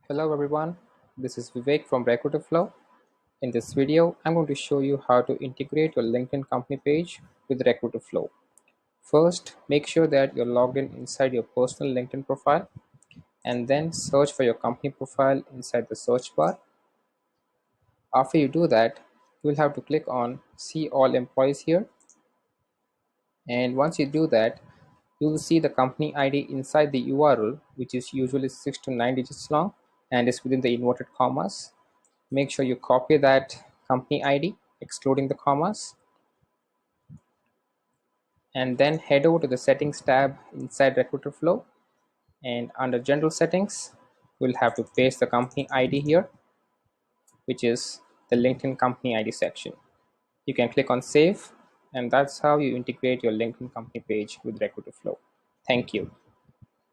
Hello everyone, this is Vivek from Recruiterflow. In this video, I'm going to show you how to integrate your LinkedIn company page with Recruiterflow. First, make sure that you're logged in inside your personal LinkedIn profile and then search for your company profile inside the search bar. After you do that, you will have to click on See All Employees here, and once you do that, you will see the company ID inside the URL, which is usually 6 to 9 digits long and is within the inverted commas. Make sure you copy that company ID excluding the commas, and then head over to the settings tab inside Recruiterflow, and under general settings we'll have to paste the company ID here, which is the LinkedIn company ID section. You can click on save, and that's how you integrate your LinkedIn company page with Recruiterflow. Thank you.